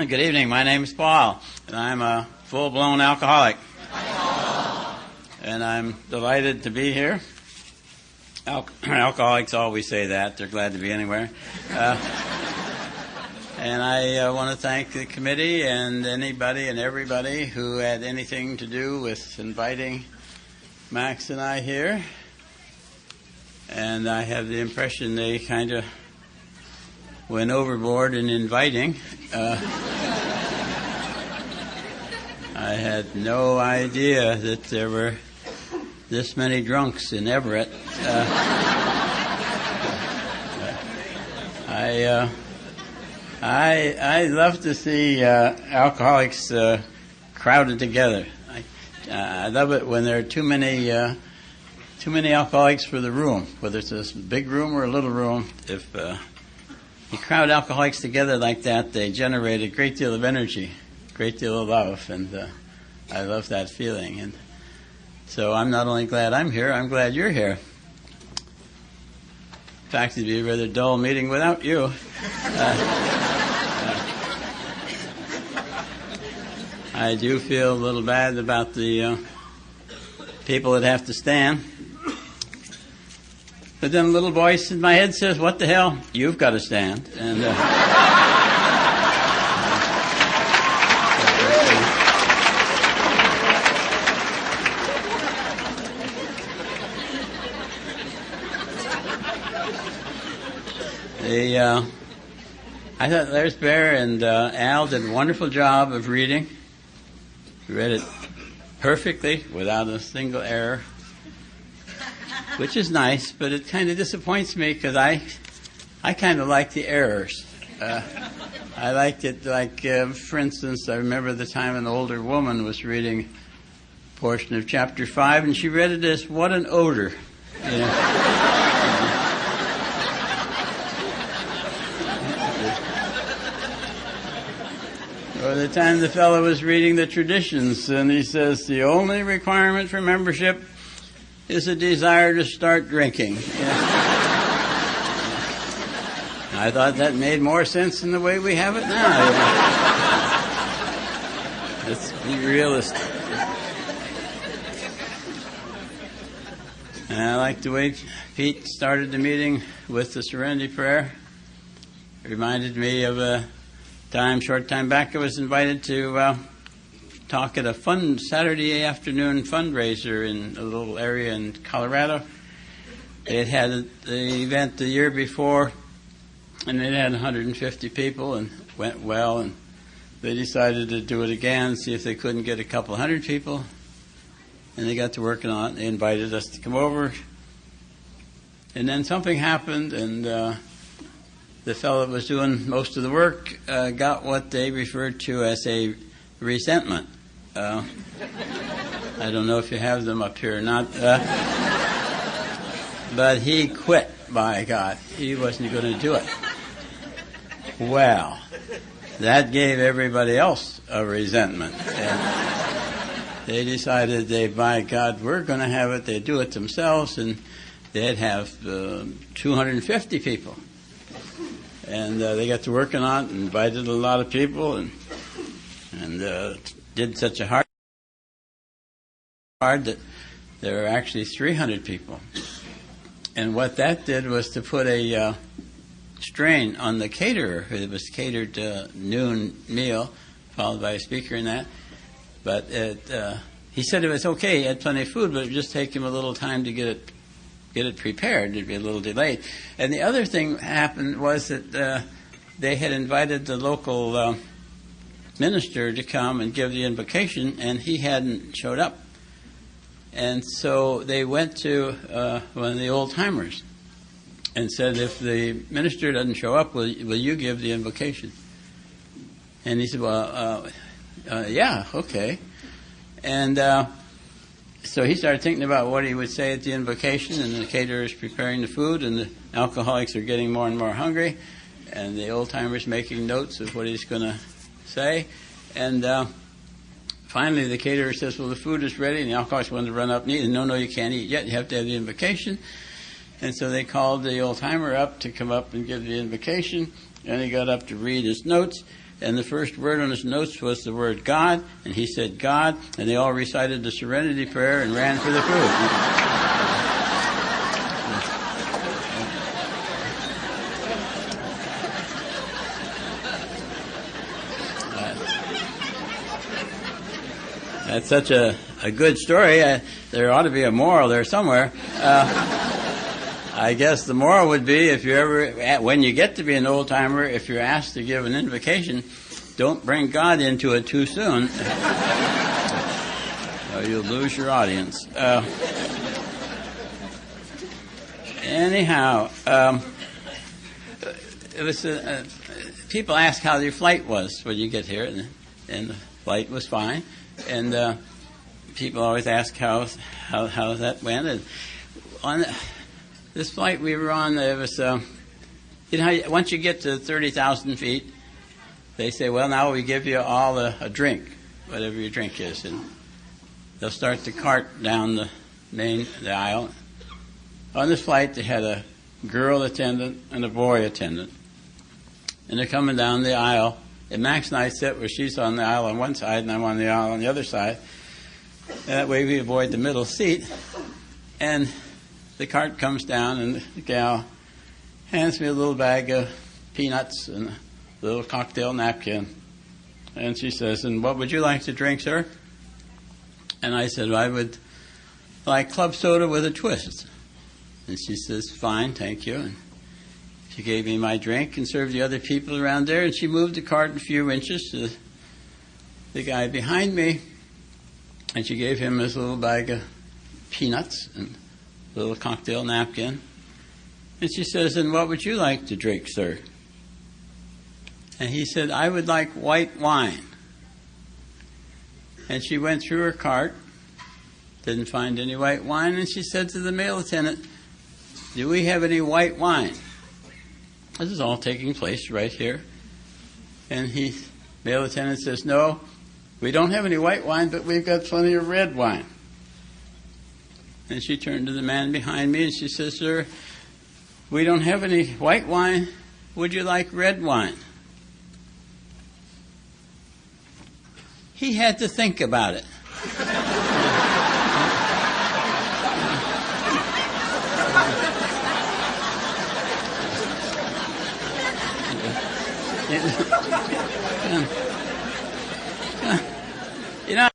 Good evening. My name is Paul, and I'm a full-blown alcoholic. And I'm delighted to be here. Alcoholics always say that. They're glad to be anywhere. And I want to thank the committee and anybody and everybody who had anything to do with inviting Max and I here. And I have the impression they kind of went overboard in inviting. I had no idea that there were this many drunks in Everett. I love to see alcoholics crowded together. I love it when there are too many alcoholics for the room, whether it's a big room or a little room. If you crowd alcoholics together like that, they generate a great deal of energy, a great deal of love, and I love that feeling. And so I'm not only glad I'm here, I'm glad you're here. In fact, it'd be a rather dull meeting without you. I do feel a little bad about the people that have to stand. But then a little voice in my head says, what the hell? You've got to stand. And I thought Larry Bear and Al did a wonderful job of reading. We read it perfectly without a single error, which is nice, but it kind of disappoints me because I kind of like the errors. I liked it like, for instance, I remember the time an older woman was reading a portion of chapter 5, and she read it as, what an odor. You know? Or the time the fellow was reading the traditions, and he says, the only requirement for membership is a desire to start drinking. Yeah. I thought that made more sense than the way we have it now. Yeah. Let's be realistic. And I like the way Pete started the meeting with the Serenity Prayer. It reminded me of a short time back, I was invited to talk at a fun Saturday afternoon fundraiser in a little area in Colorado. They had the event the year before, and it had 150 people and went well, and they decided to do it again, see if they couldn't get a couple hundred people, and they got to working on it. They invited us to come over, and then something happened, and the fellow that was doing most of the work got what they referred to as a resentment. I don't know if you have them up here or not. But he quit, by God. He wasn't going to do it. Well, that gave everybody else a resentment. And they decided, by God, we're going to have it. They'd do it themselves, and they'd have 250 people. And they got to working on it, and invited a lot of people, and did such a hard that there were actually 300 people. And what that did was to put a strain on the caterer. It was catered noon meal, followed by a speaker and that. But he said it was okay, he had plenty of food, but it would just take him a little time to get it prepared. It'd be a little delayed. And the other thing happened was that they had invited the local minister to come and give the invocation, and he hadn't showed up. And so they went to one of the old-timers and said, if the minister doesn't show up, will you give the invocation? And he said, well, yeah, okay. And so he started thinking about what he would say at the invocation, and the caterer is preparing the food, and the alcoholics are getting more and more hungry, and the old-timers making notes of what he's going to say. And finally the caterer says, well, the food is ready, and the alcoholics want to run up and eat. And no, you can't eat yet. You have to have the invocation. And so they called the old-timer up to come up and give the invocation, and he got up to read his notes. and the first word on his notes was the word God, and he said God, and they all recited the Serenity Prayer and ran for the food. That's such a good story. There ought to be a moral there somewhere. I guess the moral would be, if you ever, when you get to be an old timer, if you're asked to give an invocation, don't bring God into it too soon, or you'll lose your audience. Anyhow, it was people ask how your flight was when you get here, and the flight was fine. And people always ask how that went. And on this flight we were on, it was once you get to 30,000 feet, they say, well, now we give you all a drink, whatever your drink is, and they'll start the cart down the aisle. On this flight, they had a girl attendant and a boy attendant, and they're coming down the aisle. And Max and I sit where she's on the aisle on one side and I'm on the aisle on the other side. And that way we avoid the middle seat. And the cart comes down and the gal hands me a little bag of peanuts and a little cocktail napkin. And she says, and what would you like to drink, sir? And I said, I would like club soda with a twist. And she says, fine, thank you. And she gave me my drink and served the other people around there, and she moved the cart a few inches to the guy behind me, and she gave him his little bag of peanuts and a little cocktail napkin. And she says, and what would you like to drink, sir? And he said, I would like white wine. And she went through her cart, didn't find any white wine, and she said to the mail attendant, do we have any white wine? This is all taking place right here. And mail attendant says, no, we don't have any white wine, but we've got plenty of red wine. And she turned to the man behind me and she says, sir, we don't have any white wine. Would you like red wine? He had to think about it. You know,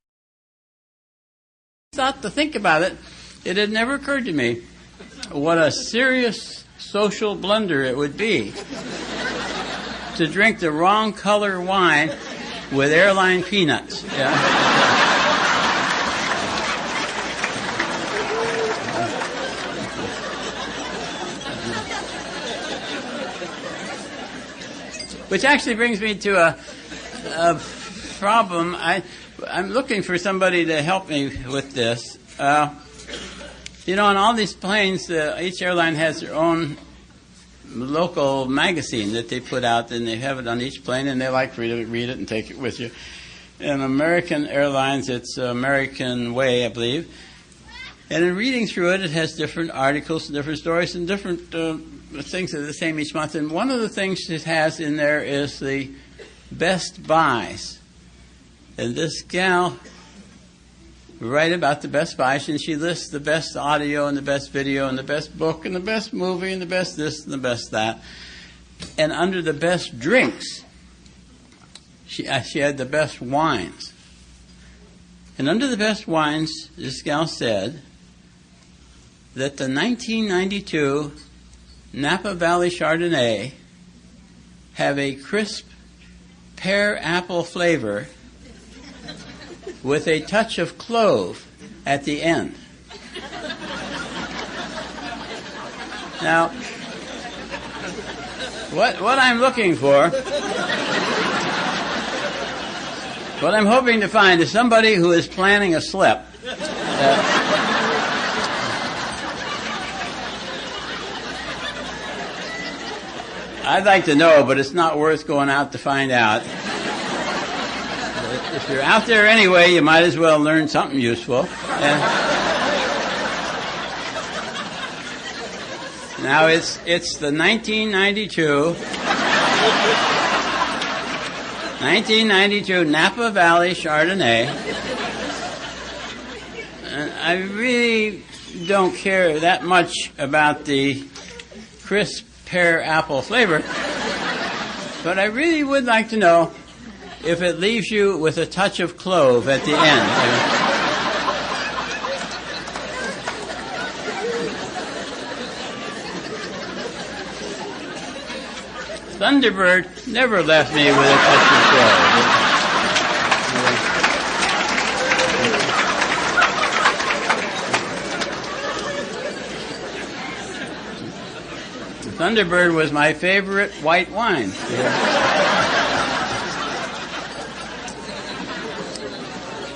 thought to think about it, it had never occurred to me what a serious social blunder it would be to drink the wrong color wine with airline peanuts. Yeah? Which actually brings me to a problem. I'm looking for somebody to help me with this. On all these planes, each airline has their own local magazine that they put out, and they have it on each plane, and they like for you to read it and take it with you. In American Airlines, it's American Way, I believe. And in reading through it, it has different articles and different stories and different things that are the same each month. And one of the things it has in there is the best buys. And this gal write about the best buys, and she lists the best audio and the best video and the best book and the best movie and the best this and the best that. And under the best drinks, she had the best wines. And under the best wines, this gal said that the 1992 Napa Valley Chardonnay have a crisp pear apple flavor with a touch of clove at the end. Now, what I'm looking for, what I'm hoping to find is somebody who is planning a slip. I'd like to know, but it's not worth going out to find out. If you're out there anyway, you might as well learn something useful. Now it's the 1992 1992 Napa Valley Chardonnay. And I really don't care that much about the crisp pear apple flavor, but I really would like to know if it leaves you with a touch of clove at the end. Thunderbird never left me with a touch of clove. Thunderbird was my favorite white wine.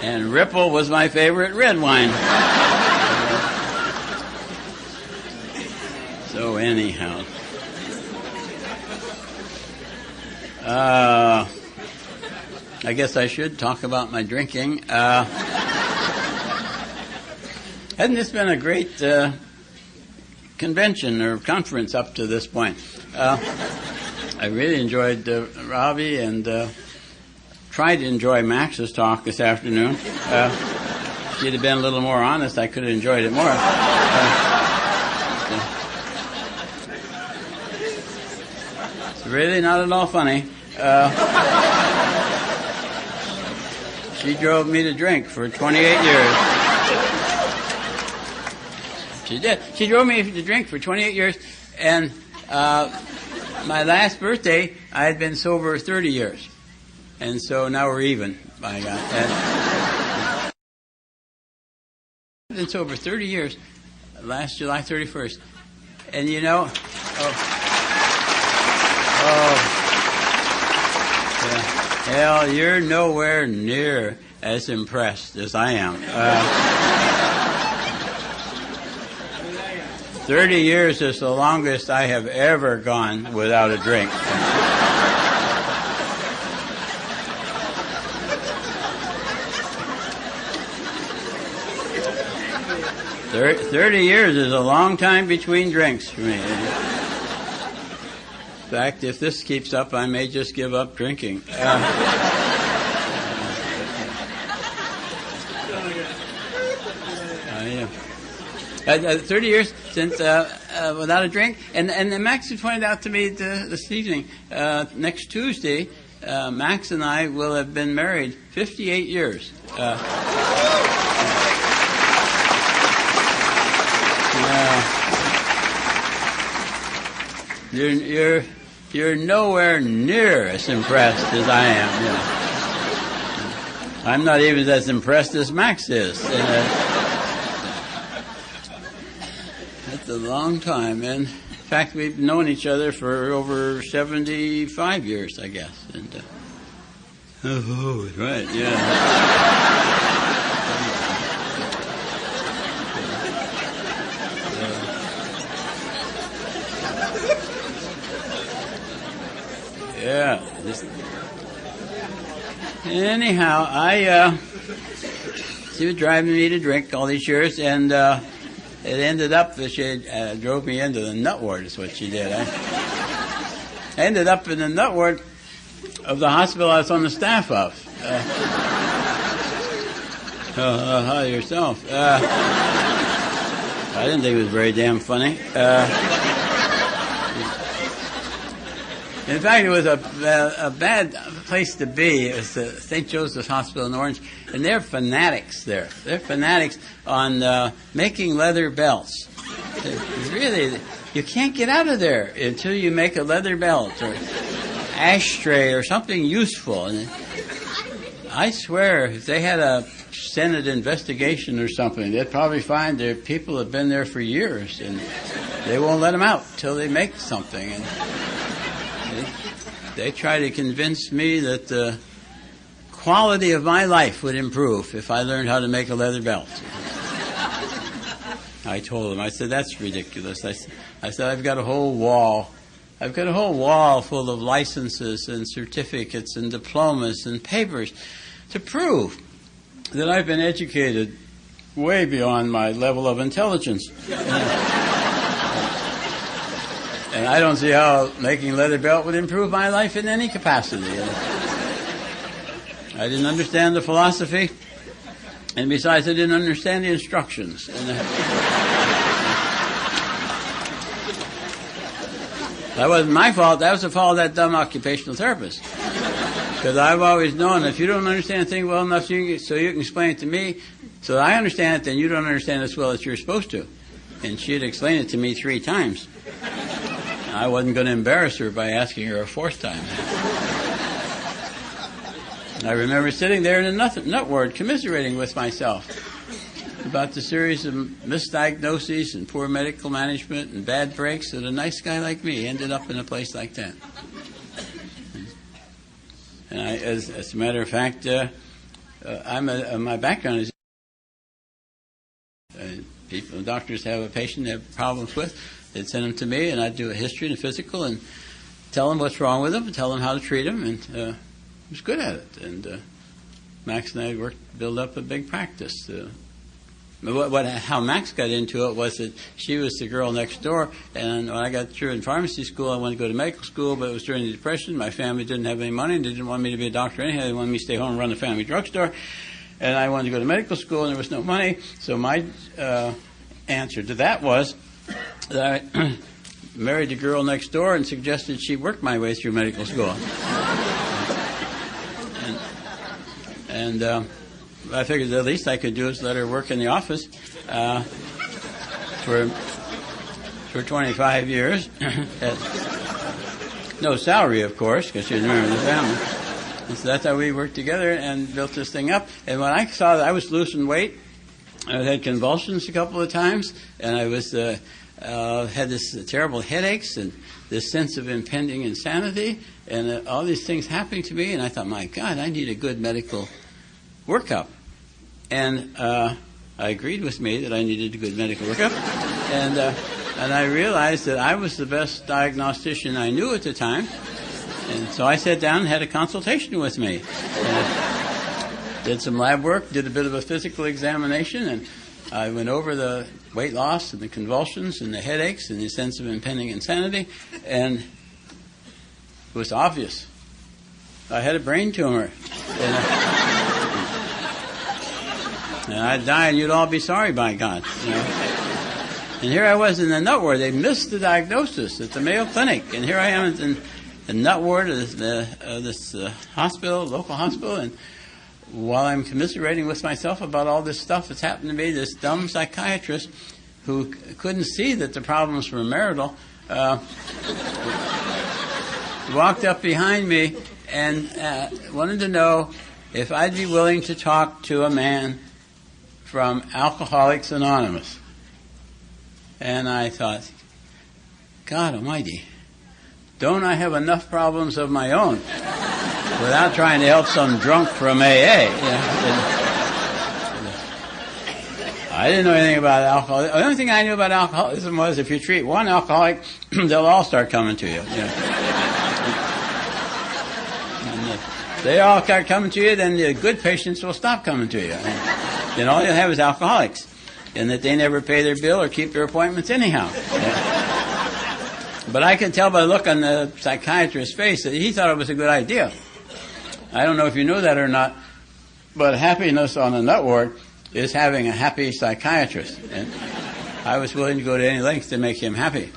And Ripple was my favorite red wine. So anyhow. I guess I should talk about my drinking. Hasn't this been a great convention or conference up to this point? I really enjoyed Robbie and tried to enjoy Max's talk this afternoon. If she'd have been a little more honest, I could have enjoyed it more. It's really not at all funny. She drove me to drink for 28 years. She did. She drove me to drink for 28 years, and my last birthday, I had been sober 30 years. And so now we're even, by God. I've been sober 30 years, last July 31st. And you know, hell, you're nowhere near as impressed as I am. 30 years is the longest I have ever gone without a drink. 30 years is a long time between drinks for me. In fact, if this keeps up, I may just give up drinking. 30 years since without a drink, and Max pointed out to me this evening. Next Tuesday, Max and I will have been married 58 years. You're nowhere near as impressed as I am. You know. I'm not even as impressed as Max is. That's a long time, and in fact, we've known each other for over 75 years, I guess. And right, yeah. Yeah. Anyhow, she was driving me to drink all these years, and it ended up that she drove me into the nut ward, is what she did. I ended up in the nut ward of the hospital I was on the staff of. How yourself? I didn't think it was very damn funny. In fact, it was a bad place to be. It was St. Joseph's Hospital in Orange, and they're fanatics there. They're fanatics on making leather belts. Really, you can't get out of there until you make a leather belt or ashtray or something useful. And I swear, if they had a Senate investigation or something, they'd probably find their people have been there for years, and they won't let them out till they make something. And they try to convince me that the quality of my life would improve if I learned how to make a leather belt. I told them, I said, that's ridiculous. I said, I've got a whole wall. I've got a whole wall full of licenses and certificates and diplomas and papers to prove that I've been educated way beyond my level of intelligence. And I don't see how making leather belt would improve my life in any capacity. I didn't understand the philosophy, and besides, I didn't understand the instructions. And that wasn't my fault. That was the fault of that dumb occupational therapist. Because I've always known if you don't understand a thing well enough so you can explain it to me, so that I understand it, then you don't understand it as well as you're supposed to. And she had explained it to me 3 times. I wasn't going to embarrass her by asking her a 4th time. I remember sitting there in the nut ward commiserating with myself about the series of misdiagnoses and poor medical management and bad breaks that a nice guy like me ended up in a place like that. And as a matter of fact, my background is doctors have a patient they have problems with, they'd send them to me, and I'd do a history and a physical and tell them what's wrong with them and tell them how to treat them, and I was good at it. And Max and I built up a big practice. How Max got into it was that she was the girl next door, and when I got through in pharmacy school, I wanted to go to medical school, but it was during the Depression. My family didn't have any money, and they didn't want me to be a doctor anyhow. They wanted me to stay home and run the family drugstore, and I wanted to go to medical school, and there was no money. So my answer to that was that I married the girl next door and suggested she work my way through medical school. And I figured the least I could do is let her work in the office for 25 years. At no salary, of course, because she was a member of the family. And so that's how we worked together and built this thing up. And when I saw that I was losing weight, I had convulsions a couple of times, and I was had this terrible headaches and this sense of impending insanity, and all these things happening to me. And I thought, my God, I need a good medical workup. And I agreed with me that I needed a good medical workup. And I realized that I was the best diagnostician I knew at the time. And so I sat down and had a consultation with me. Did some lab work, did a bit of a physical examination, and I went over the weight loss and the convulsions and the headaches and the sense of impending insanity, and it was obvious. I had a brain tumor. And I'd die and you'd all be sorry, by God. You know? And here I was in the nut ward. They missed the diagnosis at the Mayo Clinic. And here I am in the nut ward of this hospital, local hospital, and while I'm commiserating with myself about all this stuff that's happened to me, this dumb psychiatrist who couldn't see that the problems were marital walked up behind me and wanted to know if I'd be willing to talk to a man from Alcoholics Anonymous. And I thought, God almighty, don't I have enough problems of my own without trying to help some drunk from AA? I didn't know anything about alcohol. The only thing I knew about alcoholism was if you treat one alcoholic, they'll all start coming to you. And they all start coming to you, then the good patients will stop coming to you. Then all you'll have is alcoholics, and that they never pay their bill or keep their appointments anyhow. But I could tell by the look on the psychiatrist's face that he thought it was a good idea. I don't know if you know that or not, but happiness on a nut ward is having a happy psychiatrist. And I was willing to go to any lengths to make him happy.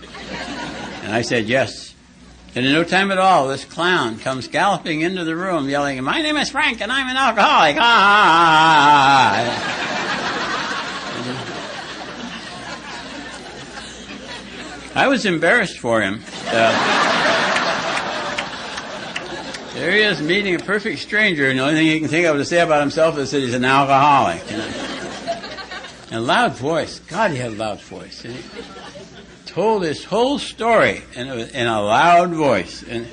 And I said yes. And in no time at all, this clown comes galloping into the room yelling, "My name is Frank and I'm an alcoholic." I was embarrassed for him. There he is meeting a perfect stranger, and the only thing he can think of to say about himself is that he's an alcoholic. And a loud voice. God, he had a loud voice. And he told his whole story in a loud voice. And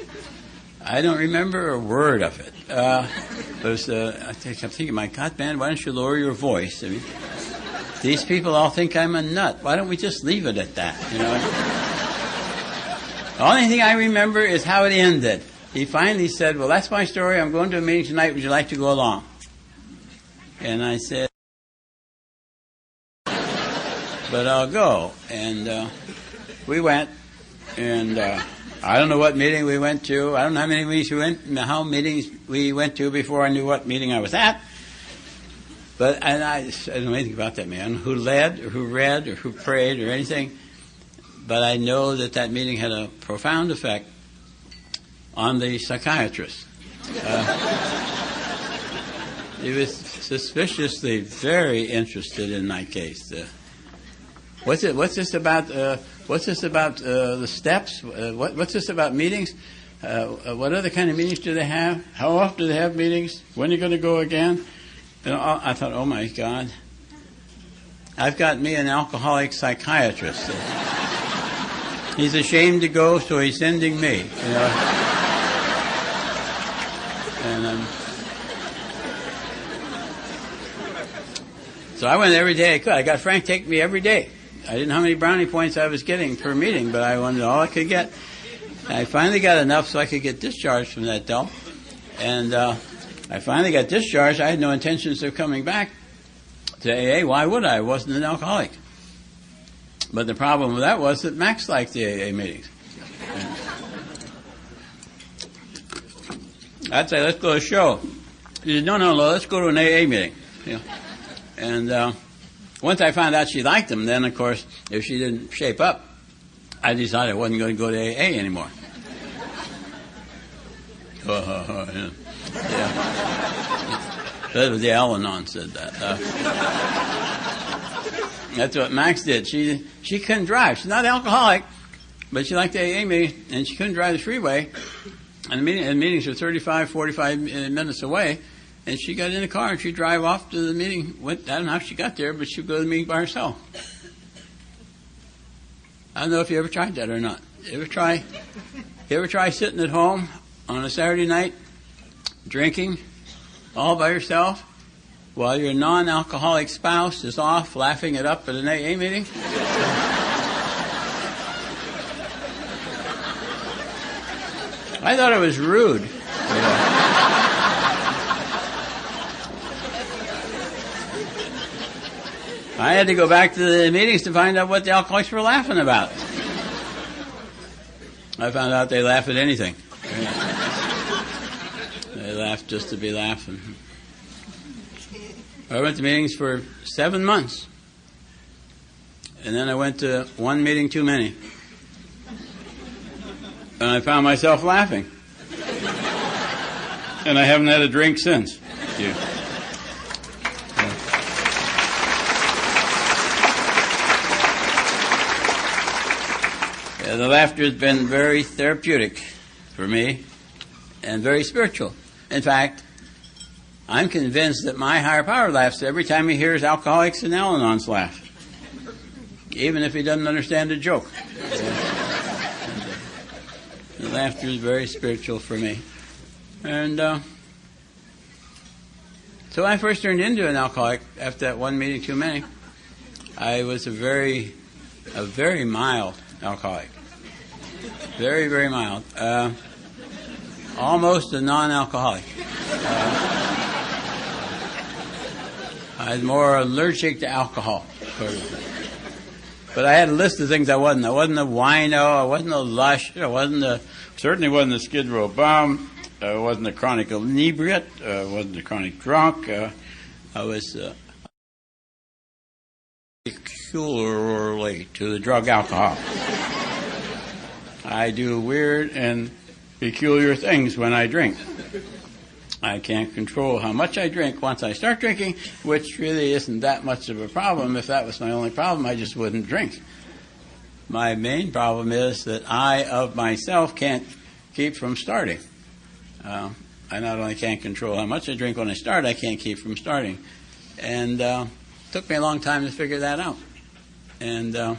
I don't remember a word of it. But I kept thinking, my God, man, why don't you lower your voice? I mean, these people all think I'm a nut. Why don't we just leave it at that? The only thing I remember is how it ended. He finally said, "Well, that's my story. I'm going to a meeting tonight. Would you like to go along?" And I said, "But I'll go." And we went, And I don't know what meeting we went to. I don't know how many meetings we went to before I knew what meeting I was at. But I don't know anything about that man, who led or who read or who prayed or anything. But I know that meeting had a profound effect on the psychiatrist. He was suspiciously very interested in my case. What's this about? What's this about the steps? What's this about meetings? What other kind of meetings do they have? How often do they have meetings? When are you going to go again? And I thought, oh my God, I've got me an alcoholic psychiatrist. He's ashamed to go, so he's sending me. You know? And so I went every day I could. I got Frank take me every day. I didn't know how many brownie points I was getting per meeting, but I wanted all I could get. I finally got enough so I could get discharged from that dump. And I finally got discharged. I had no intentions of coming back to AA. Why would I? I wasn't an alcoholic. But the problem with that was that Max liked the AA meetings. I'd say, let's go to a show. He said, no, let's go to an AA meeting. You know. And once I found out she liked them, then, of course, if she didn't shape up, I decided I wasn't going to go to AA anymore. Yeah. That was the Al-Anon said that. That's what Max did. She couldn't drive. She's not alcoholic, but she liked the AA meeting, and she couldn't drive the freeway. And the meetings were 35, 45 minutes away. And she got in the car and she'd drive off to the meeting. I don't know how she got there, but she'd go to the meeting by herself. I don't know if you ever tried that or not. You ever try sitting at home on a Saturday night, drinking, all by yourself, while your non-alcoholic spouse is off laughing it up at an AA meeting? I thought it was rude. I had to go back to the meetings to find out what the alcoholics were laughing about. I found out they laugh at anything. They laugh just to be laughing. I went to meetings for 7 months. And then I went to one meeting too many. And I found myself laughing. And I haven't had a drink since. Yeah. The laughter has been very therapeutic for me and very spiritual. In fact, I'm convinced that my higher power laughs every time he hears alcoholics and Al-Anons laugh, even if he doesn't understand a joke. The laughter is very spiritual for me. And so when I first turned into an alcoholic after that one meeting too many, I was a very mild alcoholic. Very, very mild. Almost a non-alcoholic. I was more allergic to alcohol. But I had a list of things I wasn't. I wasn't a wino. I wasn't a lush. Certainly wasn't a Skid Row bum. I wasn't a chronic inebriate. I wasn't a chronic drunk. I was peculiarly to the drug alcohol. I do weird and peculiar things when I drink. I can't control how much I drink once I start drinking, which really isn't that much of a problem. If that was my only problem, I just wouldn't drink. My main problem is that I, of myself, can't keep from starting. I not only can't control how much I drink when I start, I can't keep from starting. And it took me a long time to figure that out. And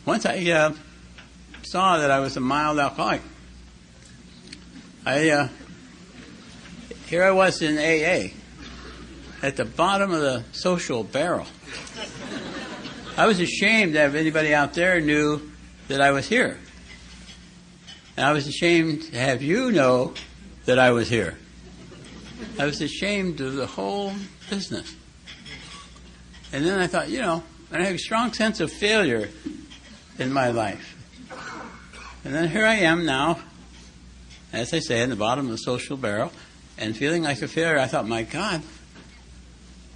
once I saw that I was a mild alcoholic, here I was in AA, at the bottom of the social barrel. I was ashamed that if anybody out there knew that I was here. And I was ashamed to have you know that I was here. I was ashamed of the whole business. And then I thought, I have a strong sense of failure in my life. And then here I am now, as I say, in the bottom of the social barrel, and feeling like a failure. I thought, my God,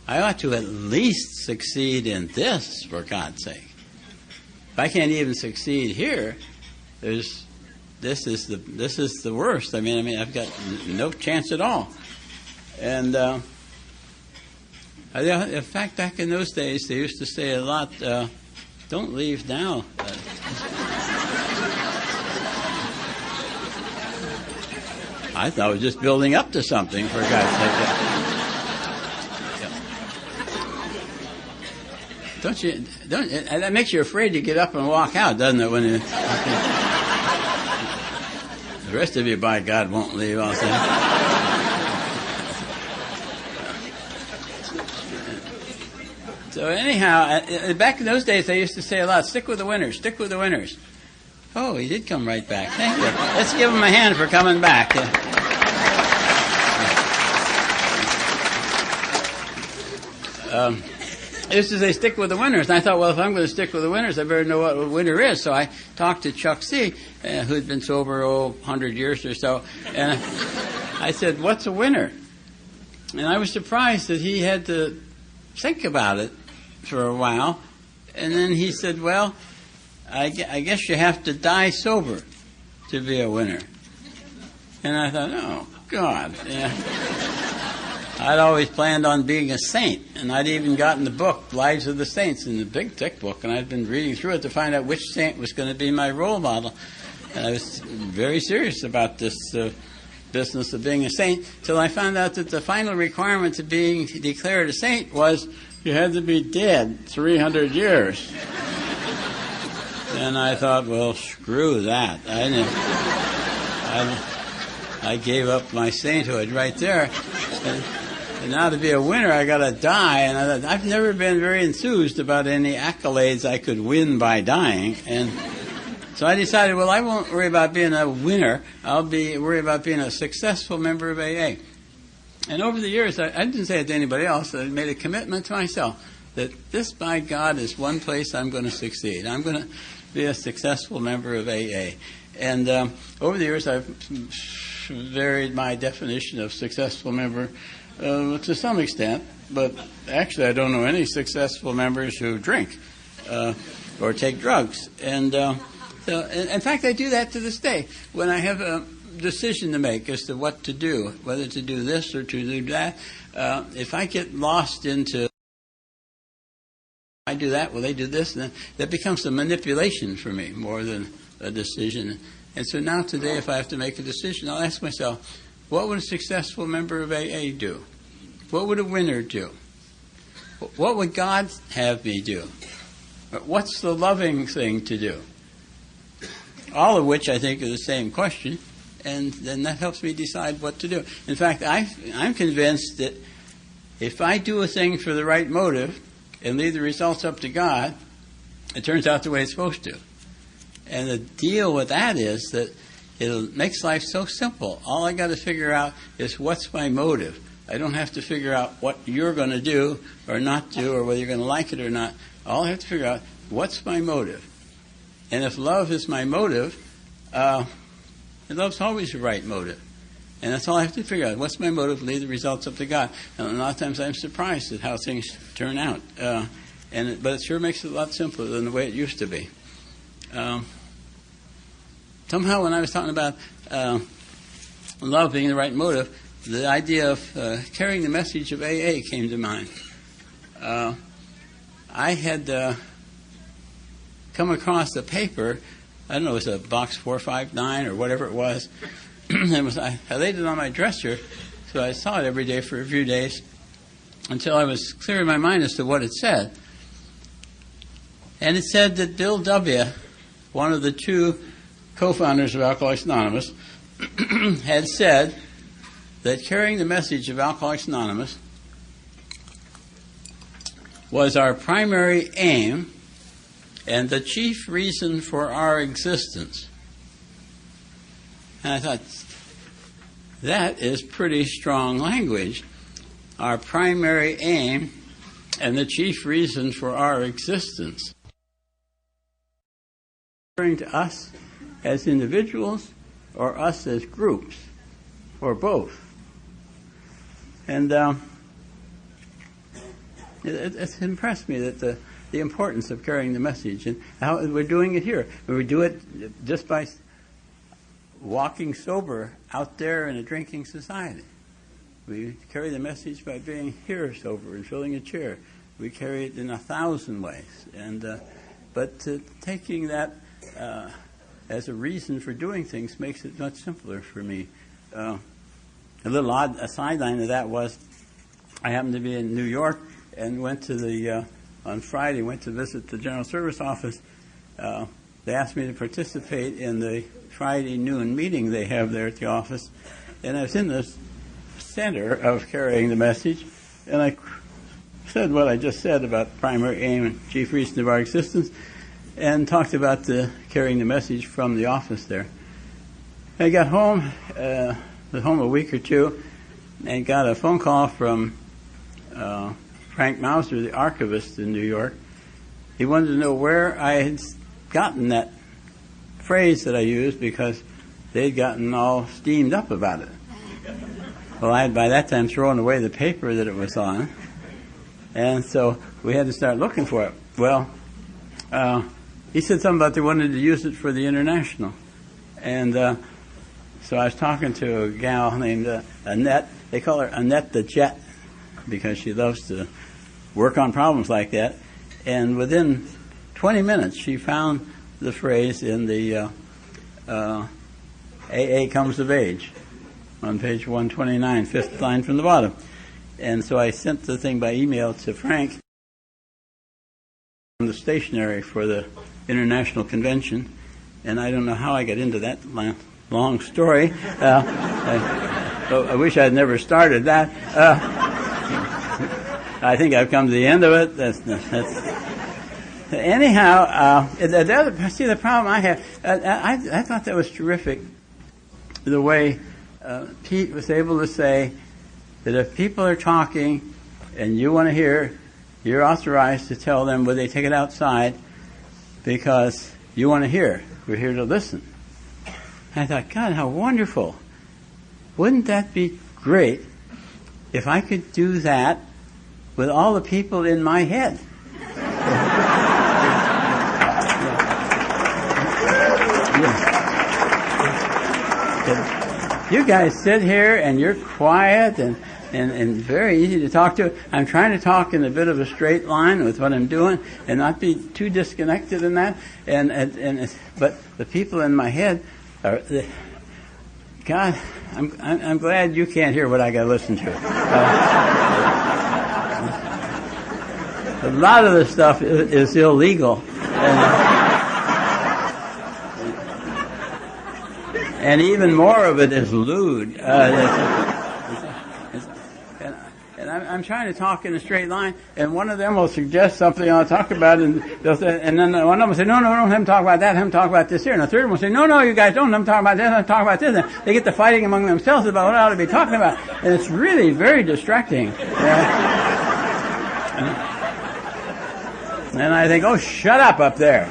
I ought to at least succeed in this, for God's sake. If I can't even succeed here, this is the worst. I mean, I've got no chance at all. And in fact, back in those days, they used to say a lot, "Don't leave now." I thought it was just building up to something, for God's sake. That makes you afraid to get up and walk out, doesn't it? When the rest of you, by God, won't leave, I'll say. So anyhow, back in those days, they used to say a lot, "Stick with the winners, stick with the winners." Oh, he did come right back. Thank you. Let's give him a hand for coming back. They used to say, "Stick with the winners." And I thought, well, if I'm going to stick with the winners, I better know what a winner is. So I talked to Chuck C., who'd been sober 100 years or so. And I said, "What's a winner?" And I was surprised that he had to think about it for a while. And then he said, "Well, I guess you have to die sober to be a winner." And I thought, oh, God. Yeah. I'd always planned on being a saint, and I'd even gotten the book, Lives of the Saints, in the big, thick book, and I'd been reading through it to find out which saint was going to be my role model. And I was very serious about this business of being a saint, till I found out that the final requirement to being declared a saint was you had to be dead 300 years. And I thought, well, screw that. I gave up my sainthood right there. And now to be a winner, I got to die. And I thought, I've never been very enthused about any accolades I could win by dying. And so I decided, well, I won't worry about being a winner. I'll worry about being a successful member of AA. And over the years, I didn't say it to anybody else. I made a commitment to myself that this, by God, is one place I'm going to succeed. I'm going to be a successful member of AA. And over the years, I've varied my definition of successful member to some extent, but actually I don't know any successful members who drink or take drugs. And so, in fact, I do that to this day. When I have a decision to make as to what to do, whether to do this or to do that, if I get lost into I do that, well, they do this, and then that becomes a manipulation for me more than a decision. And so now today, if I have to make a decision, I'll ask myself, what would a successful member of AA do? What would a winner do? What would God have me do? What's the loving thing to do? All of which I think are the same question, and then that helps me decide what to do. In fact, I'm convinced that if I do a thing for the right motive and leave the results up to God, it turns out the way it's supposed to. And the deal with that is that it makes life so simple. All I got to figure out is what's my motive. I don't have to figure out what you're going to do or not do or whether you're going to like it or not. All I have to figure out, what's my motive? And if love is my motive, love's always the right motive. And that's all I have to figure out. What's my motive? Leave the results up to God. And a lot of times I'm surprised at how things turn out. But it sure makes it a lot simpler than the way it used to be. Somehow when I was talking about love being the right motive, the idea of carrying the message of AA came to mind. I had come across a paper, I don't know, it was a box 459 or whatever it was. I laid it on my dresser, so I saw it every day for a few days until I was clear in my mind as to what it said. And it said that Bill W., one of the two co-founders of Alcoholics Anonymous, had said that carrying the message of Alcoholics Anonymous was our primary aim and the chief reason for our existence. And I thought, that is pretty strong language. Our primary aim and the chief reason for our existence. Referring to us as individuals or us as groups, or both. And it's impressed me that the importance of carrying the message and how we're doing it here. We do it just by walking sober out there in a drinking society. We carry the message by being here sober and filling a chair. We carry it in 1,000 ways. But taking that as a reason for doing things makes it much simpler for me. A little odd, a sideline of that was I happened to be in New York and went to on Friday, went to visit the General Service Office. They asked me to participate in the Friday noon meeting they have there at the office. And I was in the center of carrying the message, and I said what I just said about the primary aim and chief reason of our existence, and talked about carrying the message from the office there. I got home, was home a week or two, and got a phone call from Frank Mauser, the archivist in New York. He wanted to know where I had gotten that phrase that I used because they'd gotten all steamed up about it. Well, I had by that time thrown away the paper that it was on, and so we had to start looking for it. Well, he said something about they wanted to use it for the International. And so I was talking to a gal named Annette. They call her Annette the Jet because she loves to work on problems like that. And within 20 minutes, she found the phrase in the AA Comes of Age on page 129, fifth line from the bottom. And so I sent the thing by email to Frank, the stationery for the International Convention, and I don't know how I got into that long story. I wish I'd never started that. I think I've come to the end of it. Anyhow, the problem I have, I thought that was terrific, the way Pete was able to say that if people are talking and you want to hear, you're authorized to tell them whether they take it outside because you want to hear. We're here to listen. I thought, God, how wonderful. Wouldn't that be great if I could do that with all the people in my head? You guys sit here and you're quiet and very easy to talk to. I'm trying to talk in a bit of a straight line with what I'm doing and not be too disconnected in that. But the people in my head are, God, I'm glad you can't hear what I got to listen to. A lot of this stuff is illegal. And even more of it is lewd. And I'm trying to talk in a straight line, and one of them will suggest something I'll talk about, and then one of them will say, no, don't have them talk about that, have them talk about this here. And the third one will say, no, you guys don't have them talk about this, have them talk about this. And they get to fighting among themselves about what I ought to be talking about. And it's really very distracting. And I think, oh, shut up there.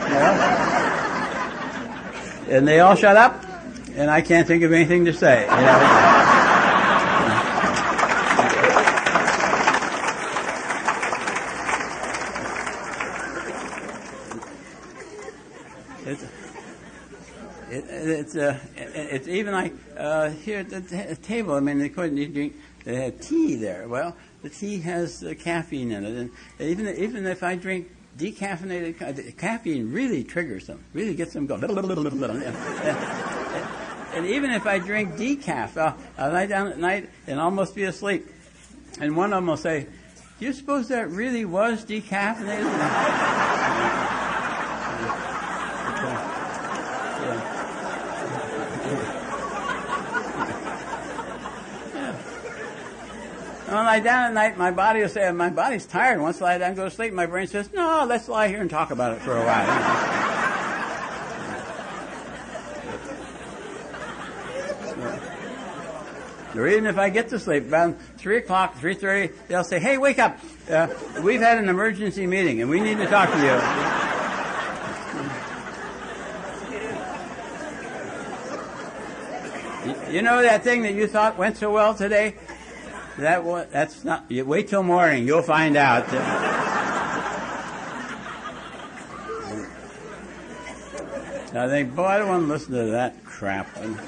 And they all shut up, and I can't think of anything to say. It's even like here at the table. I mean, they had tea there. Well, the tea has caffeine in it, and even if I drink decaffeinated, caffeine really triggers them, really gets them going. And even if I drink decaf, I'll lie down at night and almost be asleep. And one of them will say, "Do you suppose that really was decaffeinated?" When I lie down at night, my body will say, my body's tired. Once I lie down and go to sleep, my brain says, no, let's lie here and talk about it for a while. Or even if I get to sleep, about 3 o'clock, 3:30, they'll say, hey, wake up. We've had an emergency meeting, and we need to talk to you. You know that thing that you thought went so well today? That's not. You wait till morning, you'll find out. I think, boy, I don't want to listen to that crap. And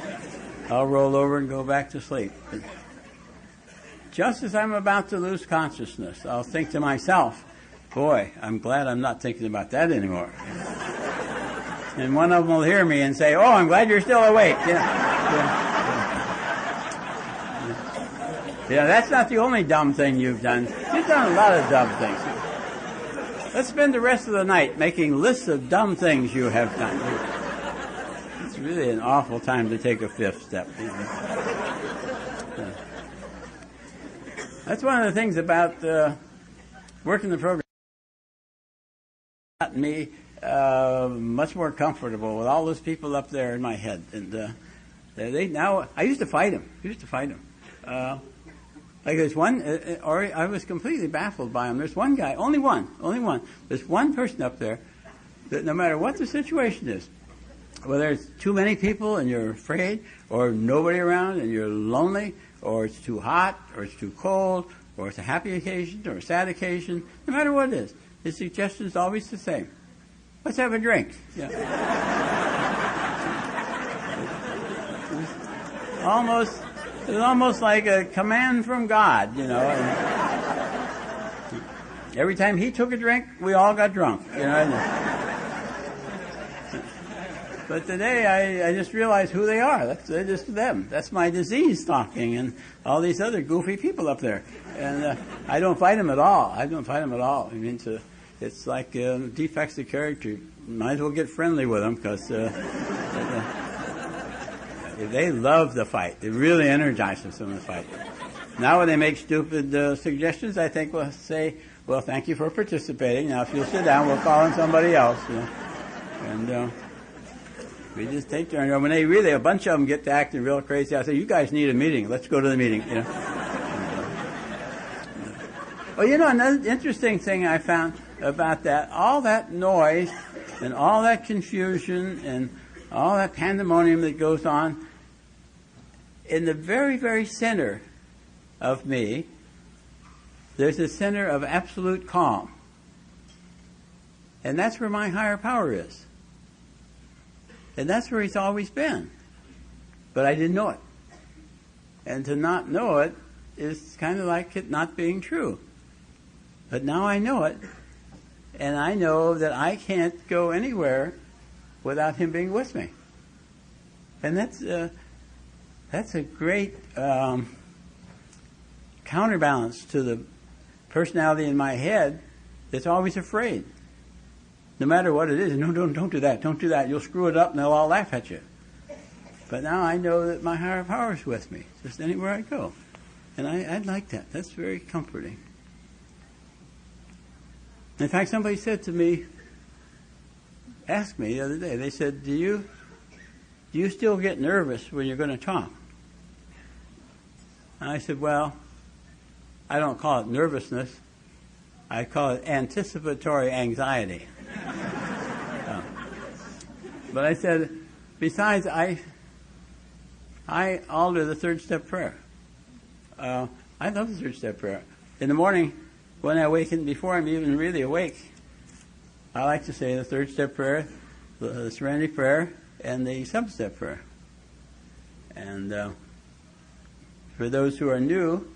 I'll roll over and go back to sleep. But just as I'm about to lose consciousness, I'll think to myself, boy, I'm glad I'm not thinking about that anymore. And one of them will hear me and say, oh, I'm glad you're still awake. Yeah, that's not the only dumb thing you've done. You've done a lot of dumb things. Let's spend the rest of the night making lists of dumb things you have done. It's really an awful time to take a fifth step. That's one of the things about working the program. Got me much more comfortable with all those people up there in my head, and I used to fight them. Like there's one, or I was completely baffled by him. There's one guy, only one. There's one person up there that no matter what the situation is, whether it's too many people and you're afraid, or nobody around and you're lonely, or it's too hot, or it's too cold, or it's a happy occasion, or a sad occasion, no matter what it is, his suggestion is always the same. Let's have a drink. Yeah. It was almost like a command from God, you know. And every time he took a drink, we all got drunk, you know. But today I just realized who they are. They're just them. That's my disease talking and all these other goofy people up there. And I don't fight them at all. I mean, it's like defects of character. Might as well get friendly with them because they love the fight. It really energizes them to fight. Now when they make stupid suggestions, I think we'll say, well, thank you for participating. Now if you'll sit down, we'll call on somebody else. You know? And we just take turns. When a bunch of them get to acting real crazy, I say, you guys need a meeting. Let's go to the meeting. You know? Well, you know, another interesting thing I found about that, all that noise and all that confusion and all that pandemonium that goes on, in the very, very center of me, there's a center of absolute calm. And that's where my higher power is. And that's where he's always been. But I didn't know it. And to not know it is kind of like it not being true. But now I know it. And I know that I can't go anywhere without him being with me. And that's a great counterbalance to the personality in my head that's always afraid. No matter what it is, no, don't do that, you'll screw it up and they'll all laugh at you. But now I know that my higher power is with me, just anywhere I go. And I'd like that. That's very comforting. In fact, somebody said to me, asked me the other day, they said, do you still get nervous when you're going to talk? And I said, well, I don't call it nervousness. I call it anticipatory anxiety. But I said, besides, I alter the third step prayer. I love the third step prayer. In the morning, when I awaken, before I'm even really awake, I like to say the third step prayer, the serenity prayer, and the sub-step prayer. And for those who are new,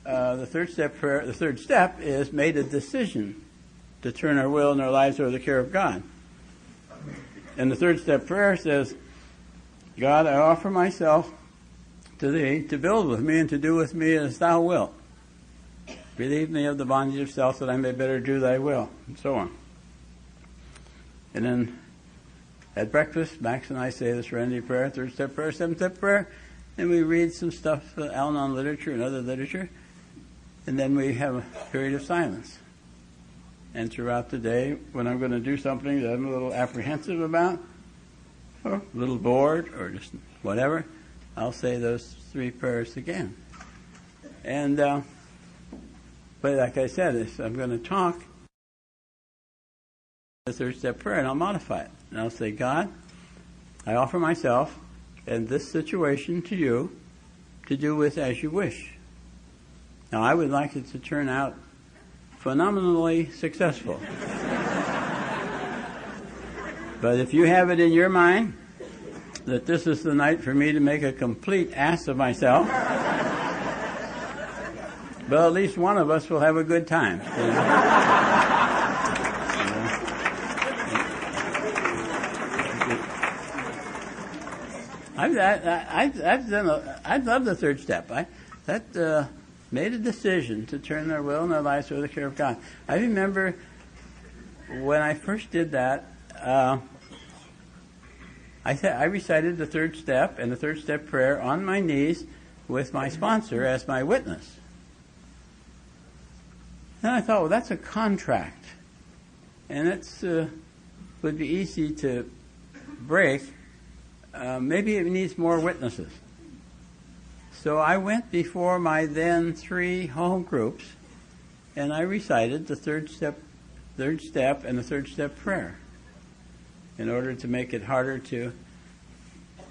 the third step prayer, the third step is made a decision to turn our will and our lives over to the care of God. And the third step prayer says, God, I offer myself to thee to build with me and to do with me as thou wilt. Relieve me of the bondage of self that I may better do thy will, and so on. And then at breakfast, Max and I say the serenity prayer, third step prayer, seventh step prayer, and we read some stuff, Al-Anon literature and other literature, and then we have a period of silence. And throughout the day, when I'm going to do something that I'm a little apprehensive about, or a little bored, or just whatever, I'll say those three prayers again. And, but like I said, if I'm going to talk, the third step prayer, and I'll modify it. And I'll say, God, I offer myself and this situation to you to do with as you wish. Now, I would like it to turn out phenomenally successful. But if you have it in your mind that this is the night for me to make a complete ass of myself, well, at least one of us will have a good time. I've loved the third step. Made a decision to turn their will and their lives over to the care of God. I remember when I first did that, I recited the third step and the third step prayer on my knees with my sponsor as my witness. Then I thought, well, that's a contract, and it's would be easy to break. Maybe it needs more witnesses. So I went before my then 3 home groups, and I recited the third step, and the third step prayer in order to make it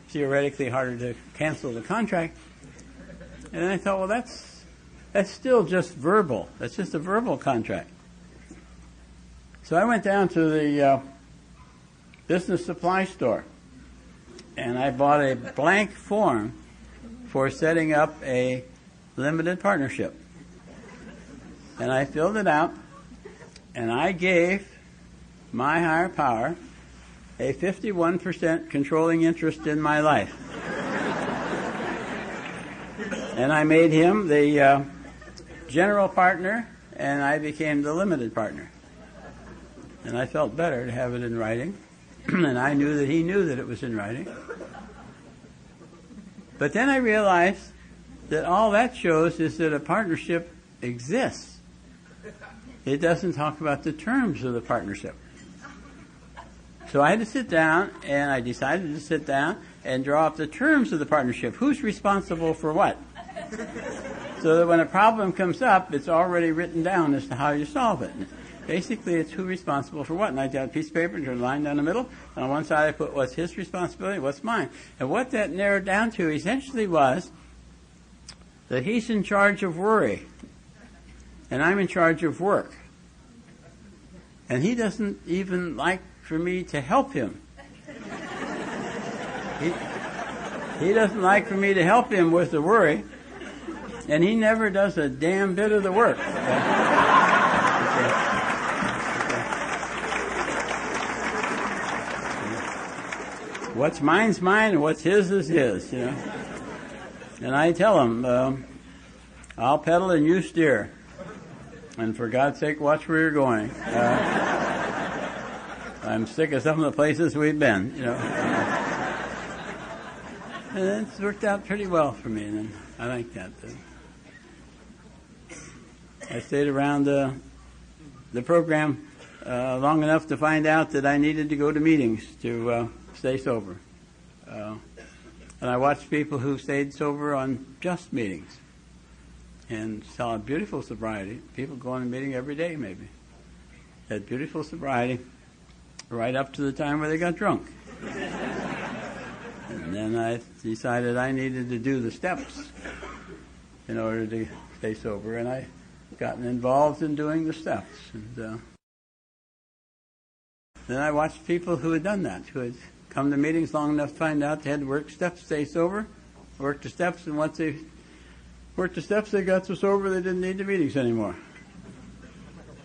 theoretically harder to cancel the contract. And then I thought, well, that's still just verbal. That's just a verbal contract. So I went down to the business supply store, and I bought a blank form for setting up a limited partnership. And I filled it out, and I gave my higher power a 51% controlling interest in my life. And I made him the general partner, and I became the limited partner. And I felt better to have it in writing, and I knew that he knew that it was in writing. But then I realized that all that shows is that a partnership exists. It doesn't talk about the terms of the partnership. So I had to sit down, and I decided to sit down and draw up the terms of the partnership. Who's responsible for what? So that when a problem comes up, it's already written down as to how you solve it. Basically, it's who's responsible for what. And I got a piece of paper and drew a line down the middle. And on one side, I put what's his responsibility, what's mine. And what that narrowed down to essentially was that he's in charge of worry, and I'm in charge of work. And he doesn't even like for me to help him. He doesn't like for me to help him with the worry, and he never does a damn bit of the work. What's mine's mine, and what's his is his, you know. And I tell him, I'll pedal and you steer. And for God's sake, watch where you're going. I'm sick of some of the places we've been, you know. And it's worked out pretty well for me, and I like that. I stayed around the program long enough to find out that I needed to go to meetings to stay sober. And I watched people who stayed sober on just meetings and saw a beautiful sobriety. People going to a meeting every day, maybe. Had beautiful sobriety right up to the time where they got drunk. And then I decided I needed to do the steps in order to stay sober, and I gotten involved in doing the steps. And then I watched people who had done that, who had come to meetings long enough to find out they had to work steps, stay sober, work the steps, and once they worked the steps, they got so sober they didn't need the meetings anymore.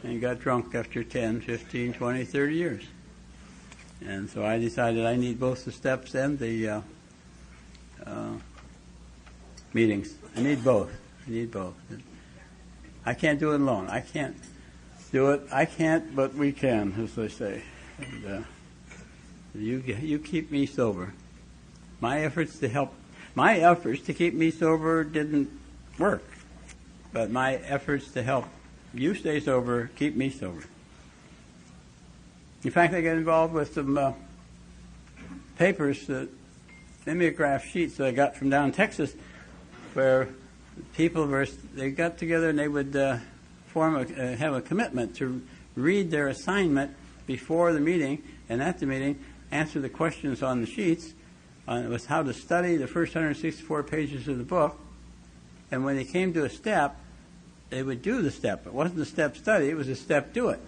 And got drunk after 10, 15, 20, 30 years. And so I decided I need both the steps and the meetings. I need both. I can't do it alone. I can't do it. I can't, but we can, as they say. And, you keep me sober. My efforts to keep me sober didn't work, but my efforts to help you stay sober keep me sober. In fact, I got involved with some papers, mimeograph sheets that I got from down in Texas, where people they got together and they would have a commitment to read their assignment before the meeting, and at the meeting answer the questions on the sheets, It was how to study the first 164 pages of the book. And when they came to a step, they would do the step. It wasn't a step study, it was a step do it.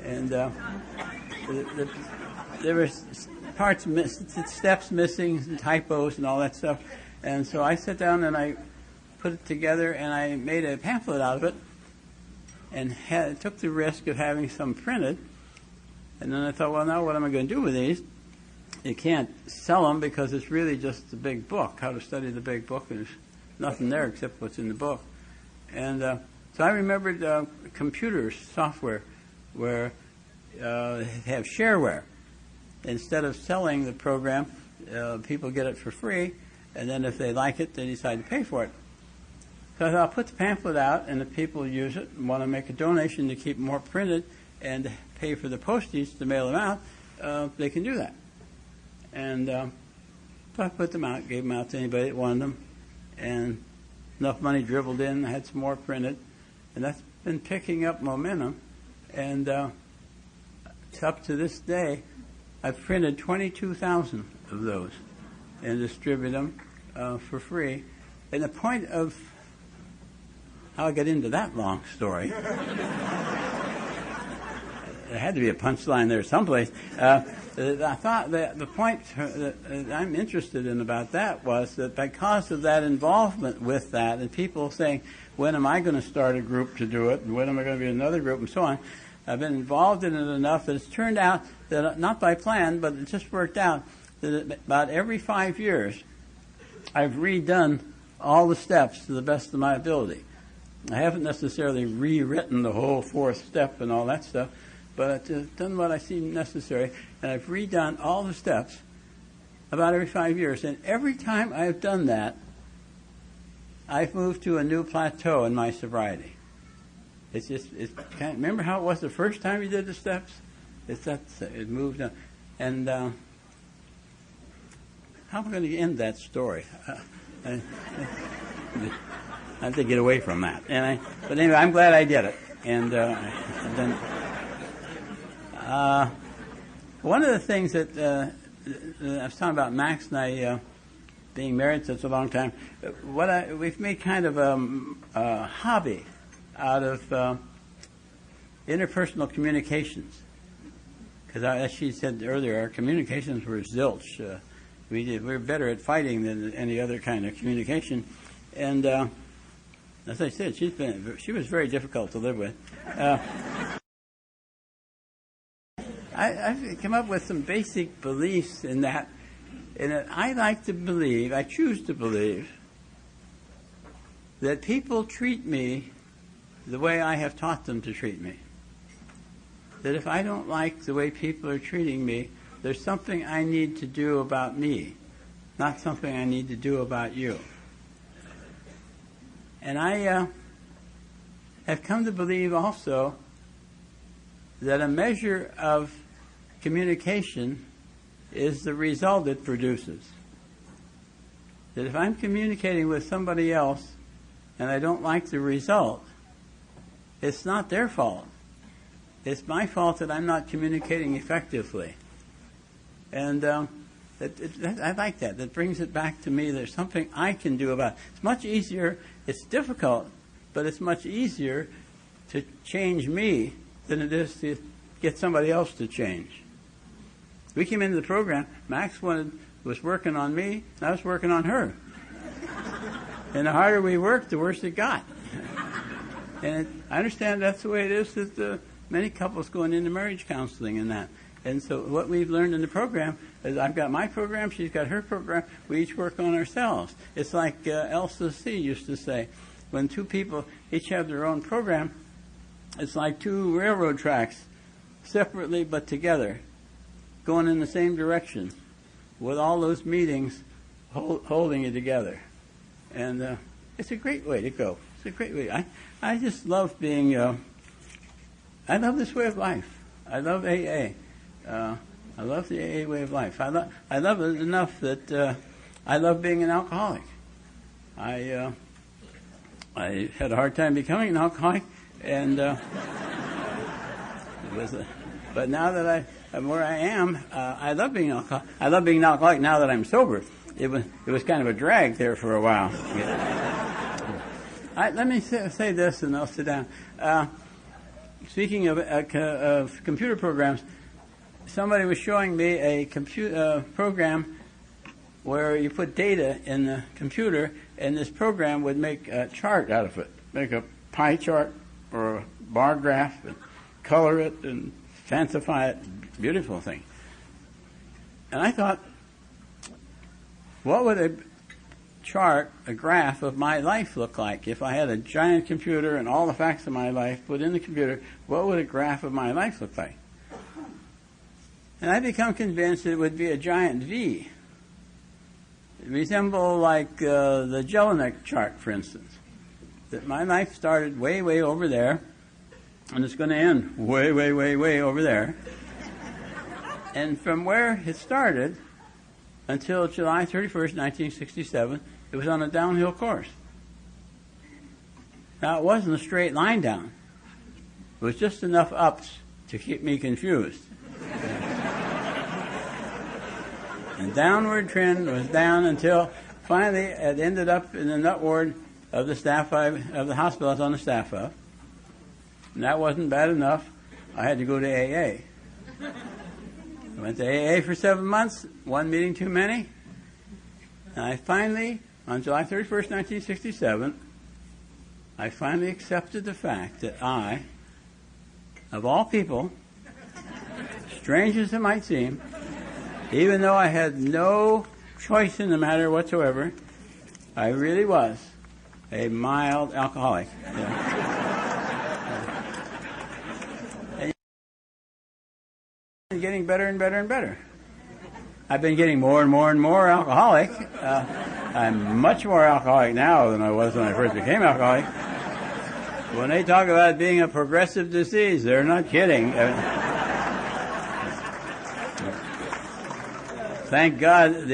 And there were steps missing, typos and all that stuff. And so I sat down and I put it together and I made a pamphlet out of it and took the risk of having some printed. And then I thought, well, now what am I going to do with these? You can't sell them because it's really just the big book, how to study the big book. There's nothing there except what's in the book. And so I remembered computer software where they have shareware. Instead of selling the program, people get it for free, and then if they like it, they decide to pay for it. So I thought, I'll put the pamphlet out, and if people use it and want to make a donation to keep more printed and pay for the postage to mail them out, they can do that. And so I put them out, gave them out to anybody that wanted them, and enough money dribbled in, I had some more printed, and that's been picking up momentum. And up to this day, I've printed 22,000 of those and distribute them for free. And the point of how I got into that long story, there had to be a punchline there someplace. I thought that the point that I'm interested in about that was that because of that involvement with that and people saying, when am I going to start a group to do it and when am I going to be another group and so on, I've been involved in it enough that it's turned out that, not by plan, but it just worked out, that about every 5 years I've redone all the steps to the best of my ability. I haven't necessarily rewritten the whole fourth step and all that stuff, but I've done what I see necessary, and I've redone all the steps about every 5 years. And every time I've done that, I've moved to a new plateau in my sobriety. It's remember how it was the first time you did the steps? It moved on. And how am I going to end that story? I have to get away from that. But anyway, I'm glad I did it. And then one of the things that I was talking about Max and I being married such a long time, we've made kind of a hobby out of interpersonal communications. Because as she said earlier, our communications were zilch. We were better at fighting than any other kind of communication. And as I said, she was very difficult to live with. I've come up with some basic beliefs in that. And I choose to believe, that people treat me the way I have taught them to treat me. That if I don't like the way people are treating me, there's something I need to do about me, not something I need to do about you. And I have come to believe also that a measure of communication is the result it produces. That if I'm communicating with somebody else and I don't like the result, it's not their fault. It's my fault that I'm not communicating effectively. And I like that. That brings it back to me. There's something I can do about it. It's much easier. It's difficult, but it's much easier to change me than it is to get somebody else to change. We came into the program, Max was working on me, and I was working on her. And the harder we worked, the worse it got. And I understand that's the way it is with many couples going into marriage counseling and that. And so what we've learned in the program is I've got my program, she's got her program, we each work on ourselves. It's like Elsa C. used to say, when two people each have their own program, it's like two railroad tracks, separately but together, going in the same direction, with all those meetings holding you together. And it's a great way to go. It's a great way. I just love being, I love this way of life. I love AA. I love the AA way of life. I love it enough that I love being an alcoholic. I had a hard time becoming an alcoholic, and it was But now that I'm where I am, I love being an alcoholic. I love being an alcoholic now that I'm sober. It was kind of a drag there for a while. Let me say this, and I'll sit down. Speaking of computer programs, somebody was showing me a program where you put data in the computer, and this program would make a chart out of it, make a pie chart or a bar graph, and color it and fancify it. Beautiful thing. And I thought, what would a chart, a graph of my life look like if I had a giant computer and all the facts of my life put in the computer? What would a graph of my life look like? And I become convinced that it would be a giant V. It resemble like the Jelinek chart, for instance. That my life started way, way over there, and it's going to end way, way, way, way over there. And from where it started until July 31st, 1967, it was on a downhill course. Now, it wasn't a straight line down. It was just enough ups to keep me confused. And downward trend was down until finally it ended up in the nut ward of the hospital I was on the staff of. And that wasn't bad enough. I had to go to AA. I went to AA for 7 months, one meeting too many. And I finally, on July 31st, 1967, I finally accepted the fact that I, of all people, strange as it might seem, even though I had no choice in the matter whatsoever, I really was a mild alcoholic. And getting better and better and better. I've been getting more and more and more alcoholic. I'm much more alcoholic now than I was when I first became alcoholic. When they talk about being a progressive disease, they're not kidding. Thank God,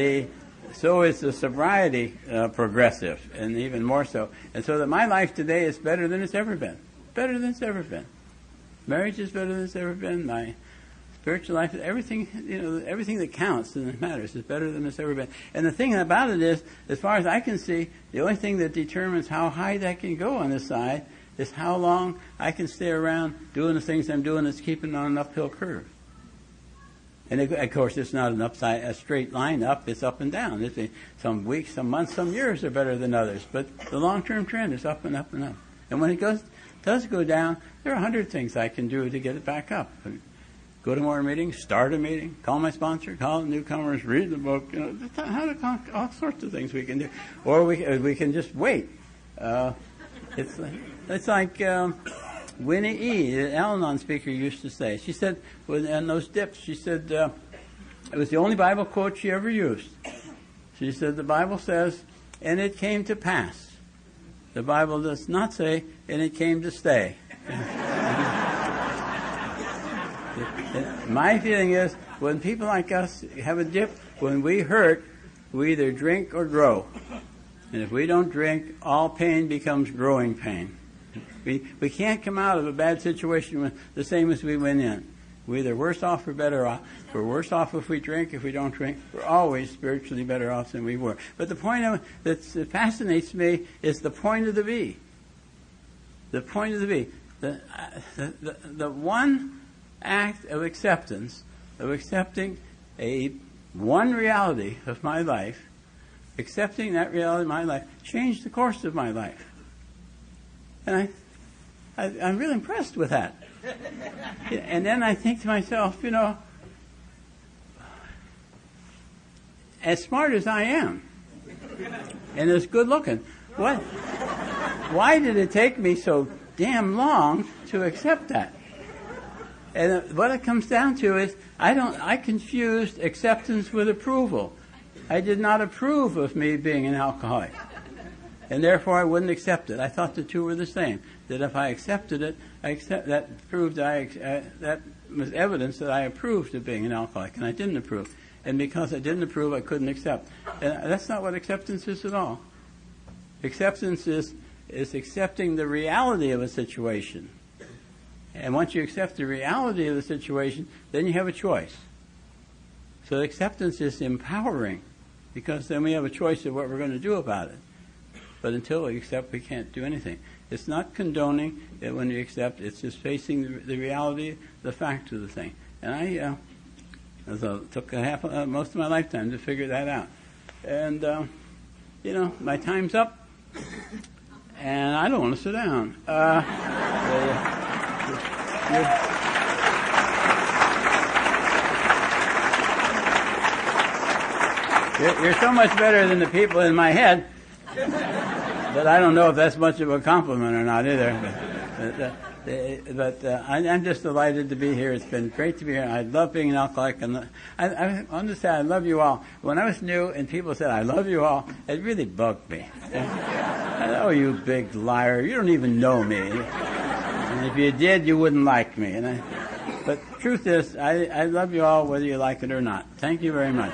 so is the sobriety progressive, and even more so. And so that my life today is better than it's ever been. Better than it's ever been. Marriage is better than it's ever been. My spiritual life, everything, everything that counts and that matters is better than it's ever been. And the thing about it is, as far as I can see, the only thing that determines how high that can go on this side is how long I can stay around doing the things I'm doing that's keeping on an uphill curve. And of course, it's not a straight line up, it's up and down. Some weeks, some months, some years are better than others, but the long-term trend is up and up and up. And when it does go down, there are 100 things I can do to get it back up. Go to more meetings, start a meeting, call my sponsor, call newcomers, read the book, all sorts of things we can do. Or we can just wait. It's like Winnie E., the Al-Anon speaker, used to say. She said, in those dips, she said, it was the only Bible quote she ever used. She said, the Bible says, and it came to pass. The Bible does not say, and it came to stay. My feeling is, when people like us have a dip, when we hurt, we either drink or grow. And if we don't drink, all pain becomes growing pain. We can't come out of a bad situation the same as we went in. We're either worse off or better off. We're worse off if we drink. If we don't drink, we're always spiritually better off than we were. But the point that fascinates me is the point of the V. The point of the V. The one act of acceptance, of accepting one reality of my life, accepting that reality of my life, changed the course of my life. And I'm really impressed with that. And then I think to myself, as smart as I am, and as good looking, why did it take me so damn long to accept that? And what it comes down to is, I confused acceptance with approval. I did not approve of me being an alcoholic. And therefore I wouldn't accept it. I thought the two were the same. That if I accepted it, that proved that was evidence that I approved of being an alcoholic, and I didn't approve. And because I didn't approve, I couldn't accept. And that's not what acceptance is at all. Acceptance is accepting the reality of a situation And once you accept the reality of the situation, then you have a choice. So acceptance is empowering, because then we have a choice of what we're going to do about it. But until we accept, we can't do anything. It's not condoning it when you accept. It's just facing the reality, the fact of the thing. And I took most of my lifetime to figure that out. And, my time's up, and I don't want to sit down. You're so much better than the people in my head that I don't know if that's much of a compliment or not either. But I'm just delighted to be here. It's been great to be here. I love being an alcoholic. And I want to say I love you all. When I was new and people said, I love you all, it really bugged me. Oh, you big liar. You don't even know me. And if you did, you wouldn't like me. But the truth is, I love you all whether you like it or not. Thank you very much.